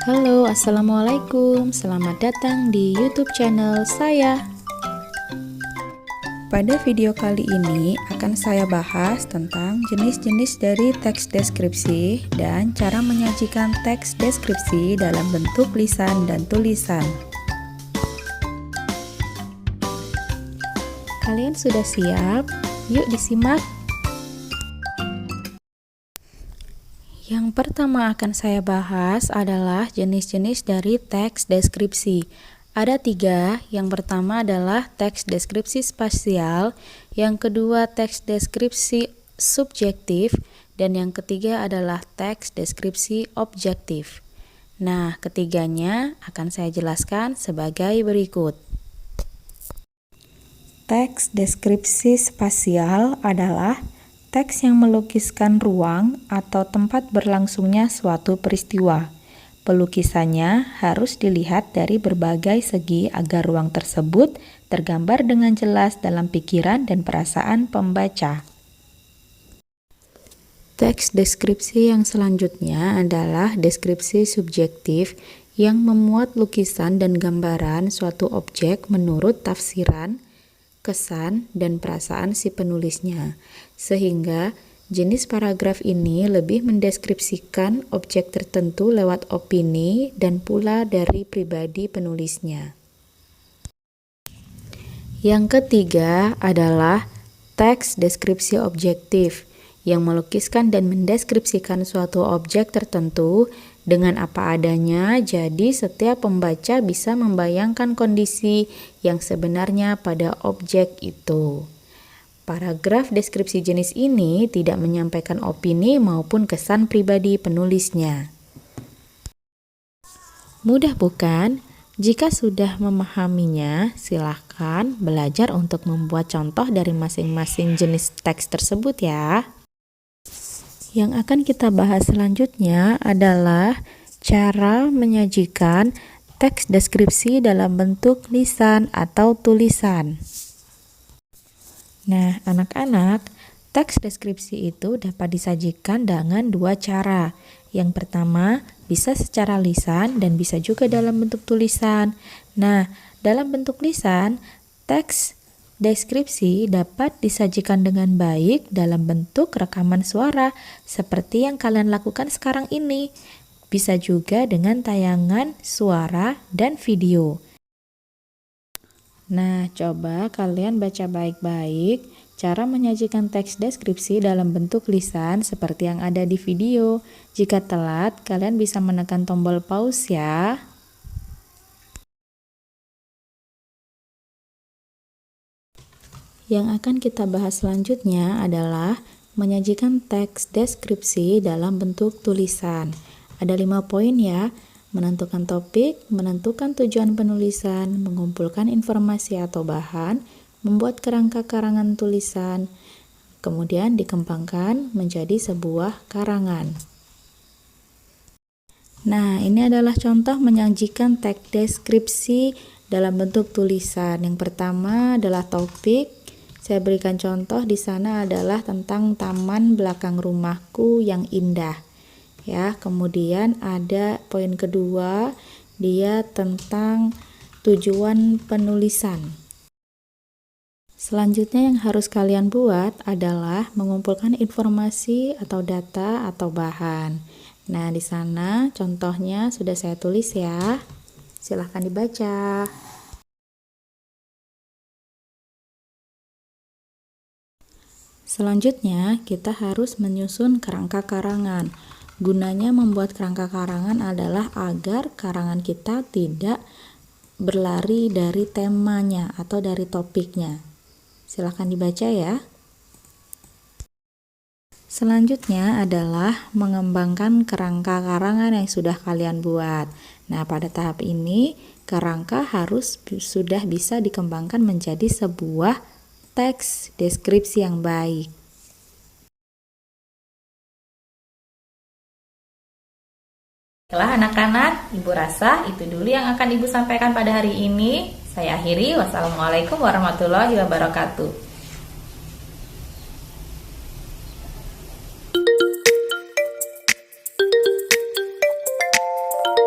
Halo, assalamualaikum. Selamat datang di YouTube channel saya. Pada video kali ini akan saya bahas tentang jenis-jenis dari teks deskripsi dan cara menyajikan teks deskripsi dalam bentuk lisan dan tulisan. Kalian sudah siap? Yuk disimak. Yang pertama akan saya bahas adalah jenis-jenis dari teks deskripsi. Ada 3, yang pertama adalah teks deskripsi spasial, yang kedua teks deskripsi subjektif, dan yang ketiga adalah teks deskripsi objektif. Nah, ketiganya akan saya jelaskan sebagai berikut. Teks deskripsi spasial adalah teks yang melukiskan ruang atau tempat berlangsungnya suatu peristiwa. Pelukisannya harus dilihat dari berbagai segi agar ruang tersebut tergambar dengan jelas dalam pikiran dan perasaan pembaca. Teks deskripsi yang selanjutnya adalah deskripsi subjektif yang memuat lukisan dan gambaran suatu objek menurut tafsiran, kesan, dan perasaan si penulisnya, sehingga jenis paragraf ini lebih mendeskripsikan objek tertentu lewat opini dan pula dari pribadi penulisnya. Yang ketiga adalah teks deskripsi objektif yang melukiskan dan mendeskripsikan suatu objek tertentu dengan apa adanya, jadi setiap pembaca bisa membayangkan kondisi yang sebenarnya pada objek itu. Paragraf deskripsi jenis ini tidak menyampaikan opini maupun kesan pribadi penulisnya. Mudah bukan? Jika sudah memahaminya, silahkan belajar untuk membuat contoh dari masing-masing jenis teks tersebut ya. Yang akan kita bahas selanjutnya adalah cara menyajikan teks deskripsi dalam bentuk lisan atau tulisan. Nah, anak-anak, teks deskripsi itu dapat disajikan dengan 2 cara. Yang pertama, bisa secara lisan dan bisa juga dalam bentuk tulisan. Nah, dalam bentuk lisan, teks deskripsi dapat disajikan dengan baik dalam bentuk rekaman suara seperti yang kalian lakukan sekarang ini. Bisa juga dengan tayangan suara dan video. Nah, coba kalian baca baik-baik cara menyajikan teks deskripsi dalam bentuk lisan seperti yang ada di video. Jika telat, kalian bisa menekan tombol pause ya. Yang akan kita bahas selanjutnya adalah menyajikan teks deskripsi dalam bentuk tulisan. Ada 5 poin ya: menentukan topik, menentukan tujuan penulisan, mengumpulkan informasi atau bahan, membuat kerangka karangan tulisan, kemudian dikembangkan menjadi sebuah karangan. Nah, ini adalah contoh menyajikan teks deskripsi dalam bentuk tulisan. Yang pertama adalah topik. Saya berikan contoh di sana adalah tentang taman belakang rumahku yang indah. Ya, kemudian ada poin kedua, dia tentang tujuan penulisan. Selanjutnya yang harus kalian buat adalah mengumpulkan informasi atau data atau bahan. Nah, di sana contohnya sudah saya tulis ya. Silahkan dibaca. Selanjutnya, kita harus menyusun kerangka karangan. Gunanya membuat kerangka karangan adalah agar karangan kita tidak berlari dari temanya atau dari topiknya. Silahkan dibaca ya. Selanjutnya adalah mengembangkan kerangka karangan yang sudah kalian buat. Nah, pada tahap ini, kerangka harus sudah bisa dikembangkan menjadi sebuah teks deskripsi yang baik. Baiklah anak-anak, Ibu rasa itu dulu yang akan Ibu sampaikan pada hari ini. Saya akhiri. Wassalamualaikum warahmatullahi wabarakatuh.